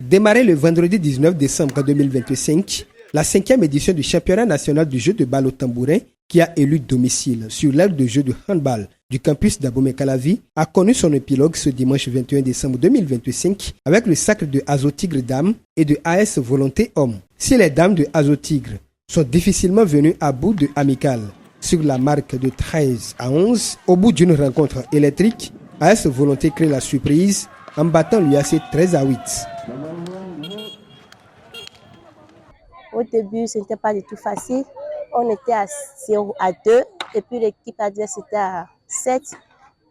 Démarré le vendredi 19 décembre 2025, la 5e édition du championnat national du jeu de balle au tambourin, qui a élu domicile sur l'aire de jeu de handball du campus d'Abomey-Calavi, a connu son épilogue ce dimanche 21 décembre 2025 avec le sacre de Azotigre Dames et de AS Volonté Hommes. Si les dames de Azotigre sont difficilement venues à bout de amical sur la marque de 13-11, au bout d'une rencontre électrique, AS Volonté crée la surprise en battant l'UAC 13-8. Au début, ce n'était pas du tout facile. On était à 0-2 et puis l'équipe adverse était à 7.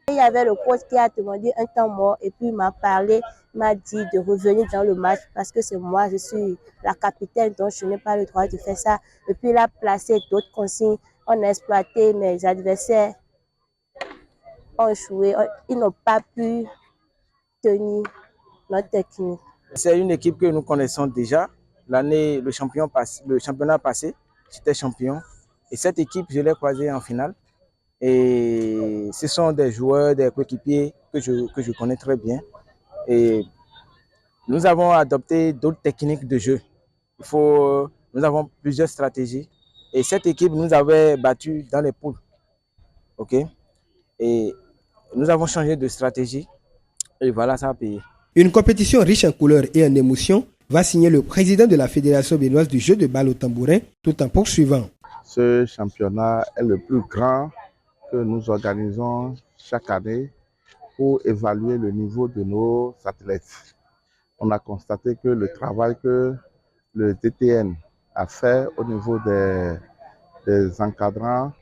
Et il y avait le coach qui a demandé un temps mort et puis il m'a parlé, m'a dit de revenir dans le match parce que c'est moi, je suis la capitaine, donc je n'ai pas le droit de faire ça. Et puis il a placé d'autres consignes. On a exploité, mes adversaires ont joué, ils n'ont pas pu tenir notre technique. C'est une équipe que nous connaissons déjà. Le championnat passé, j'étais champion. Et cette équipe, je l'ai croisée en finale. Et ce sont des joueurs, des coéquipiers que je connais très bien. Et nous avons adopté d'autres techniques de jeu. Nous avons plusieurs stratégies. Et cette équipe nous avait battus dans les poules. Okay? Et nous avons changé de stratégie. Et voilà, ça a payé. Une compétition riche en couleurs et en émotions va signer le président de la Fédération béninoise du jeu de balle au tambourin tout en poursuivant. Ce championnat est le plus grand que nous organisons chaque année pour évaluer le niveau de nos athlètes. On a constaté que le travail que le DTN a fait au niveau des encadrants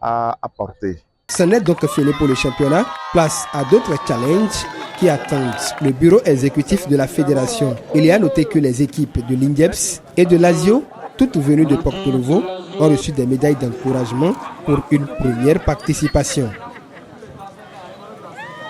a apporté. C'en est donc fini pour le championnat. Place à d'autres challenges qui attendent le bureau exécutif de la fédération. Il y a noté que les équipes de l'INDEPS et de l'ASIO, toutes venues de Porto Novo, ont reçu des médailles d'encouragement pour une première participation.